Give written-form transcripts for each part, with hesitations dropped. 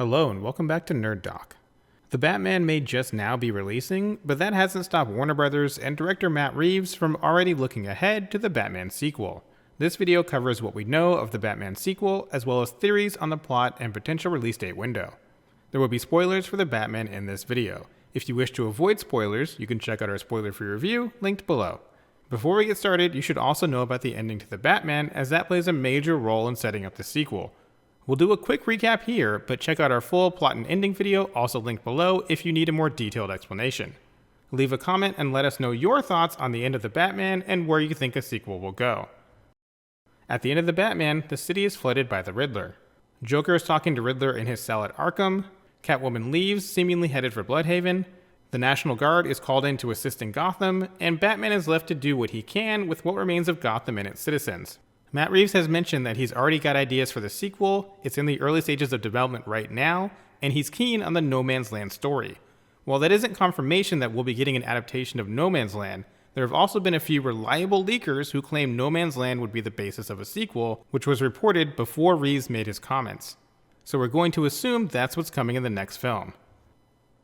Hello and welcome back to Nerd Doc. The Batman may just now be releasing, but that hasn't stopped Warner Brothers and director Matt Reeves from already looking ahead to the Batman sequel. This video covers what we know of the Batman sequel, as well as theories on the plot and potential release date window. There will be spoilers for the Batman in this video. If you wish to avoid spoilers, you can check out our spoiler-free review, linked below. Before we get started, you should also know about the ending to the Batman, as that plays a major role in setting up the sequel. We'll do a quick recap here, but check out our full plot and ending video, also linked below, if you need a more detailed explanation. Leave a comment and let us know your thoughts on the end of the Batman and where you think a sequel will go. At the end of the Batman, the city is flooded by the Riddler. Joker is talking to Riddler in his cell at Arkham, Catwoman leaves, seemingly headed for Bloodhaven, the National Guard is called in to assist in Gotham, and Batman is left to do what he can with what remains of Gotham and its citizens. Matt Reeves has mentioned that he's already got ideas for the sequel, it's in the early stages of development right now, and he's keen on the No Man's Land story. While that isn't confirmation that we'll be getting an adaptation of No Man's Land, there have also been a few reliable leakers who claim No Man's Land would be the basis of a sequel, which was reported before Reeves made his comments. So we're going to assume that's what's coming in the next film.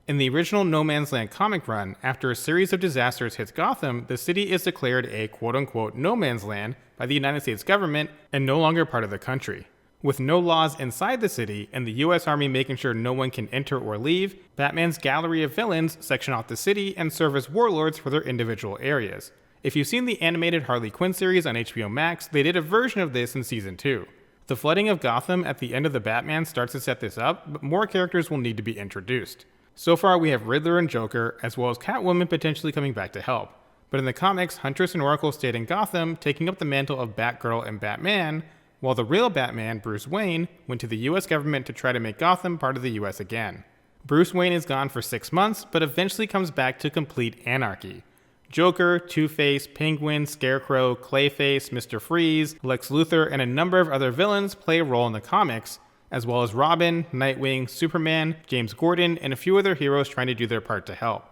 In the original No Man's Land comic run, after a series of disasters hits Gotham, the city is declared a quote-unquote no man's land by the United States government and no longer part of the country. With no laws inside the city and the US Army making sure no one can enter or leave, Batman's gallery of villains section off the city and serve as warlords for their individual areas. If you've seen the animated Harley Quinn series on HBO Max, they did a version of this in Season 2. The flooding of Gotham at the end of the Batman starts to set this up, but more characters will need to be introduced. So far we have Riddler and Joker, as well as Catwoman potentially coming back to help. But in the comics, Huntress and Oracle stayed in Gotham, taking up the mantle of Batgirl and Batman, while the real Batman, Bruce Wayne, went to the US government to try to make Gotham part of the US again. Bruce Wayne is gone for 6 months, but eventually comes back to complete anarchy. Joker, Two-Face, Penguin, Scarecrow, Clayface, Mr. Freeze, Lex Luthor, and a number of other villains play a role in the comics, as well as Robin, Nightwing, Superman, James Gordon, and a few other heroes trying to do their part to help.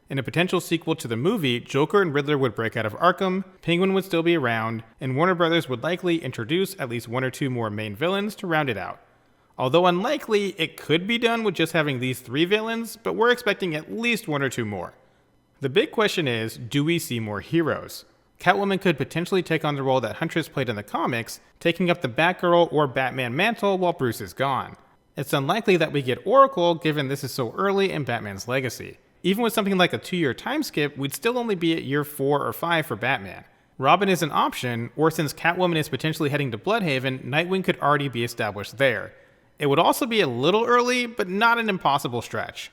In a potential sequel to the movie, Joker and Riddler would break out of Arkham, Penguin would still be around, and Warner Brothers would likely introduce at least one or two more main villains to round it out. Although unlikely, it could be done with just having these 3 villains, but we're expecting at least 1 or 2 more. The big question is, do we see more heroes? Catwoman could potentially take on the role that Huntress played in the comics, taking up the Batgirl or Batman mantle while Bruce is gone. It's unlikely that we get Oracle given this is so early in Batman's legacy. Even with something like a 2-year time skip, we'd still only be at year 4 or 5 for Batman. Robin is an option, or since Catwoman is potentially heading to Bloodhaven, Nightwing could already be established there. It would also be a little early, but not an impossible stretch.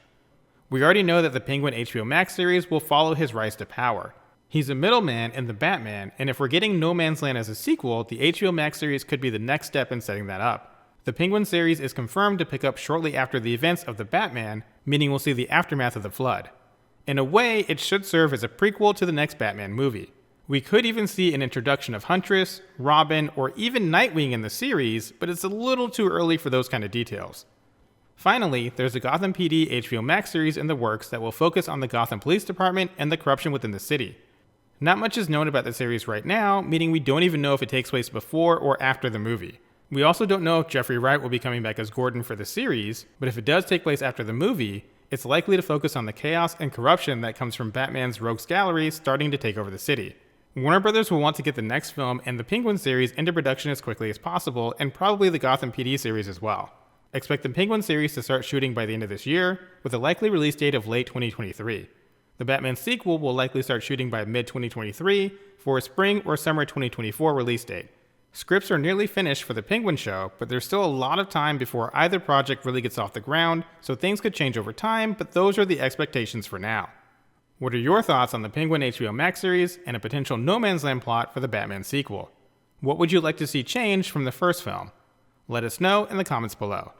We already know that the Penguin HBO Max series will follow his rise to power. He's a middleman in the Batman, and if we're getting No Man's Land as a sequel, the HBO Max series could be the next step in setting that up. The Penguin series is confirmed to pick up shortly after the events of the Batman, meaning we'll see the aftermath of the flood. In a way, it should serve as a prequel to the next Batman movie. We could even see an introduction of Huntress, Robin, or even Nightwing in the series, but it's a little too early for those kind of details. Finally, there's a Gotham PD HBO Max series in the works that will focus on the Gotham Police Department and the corruption within the city. Not much is known about the series right now, meaning we don't even know if it takes place before or after the movie. We also don't know if Jeffrey Wright will be coming back as Gordon for the series, but if it does take place after the movie, it's likely to focus on the chaos and corruption that comes from Batman's rogues gallery starting to take over the city. Warner Brothers will want to get the next film and the Penguin series into production as quickly as possible, and probably the Gotham PD series as well. Expect the Penguin series to start shooting by the end of this year, with a likely release date of late 2023. The Batman sequel will likely start shooting by mid-2023 for a spring or summer 2024 release date. Scripts are nearly finished for the Penguin show, but there's still a lot of time before either project really gets off the ground, so things could change over time, but those are the expectations for now. What are your thoughts on the Penguin HBO Max series and a potential No Man's Land plot for the Batman sequel? What would you like to see change from the first film? Let us know in the comments below.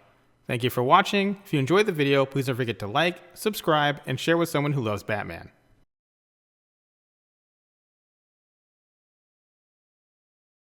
Thank you for watching. If you enjoyed the video, please don't forget to like, subscribe, and share with someone who loves Batman.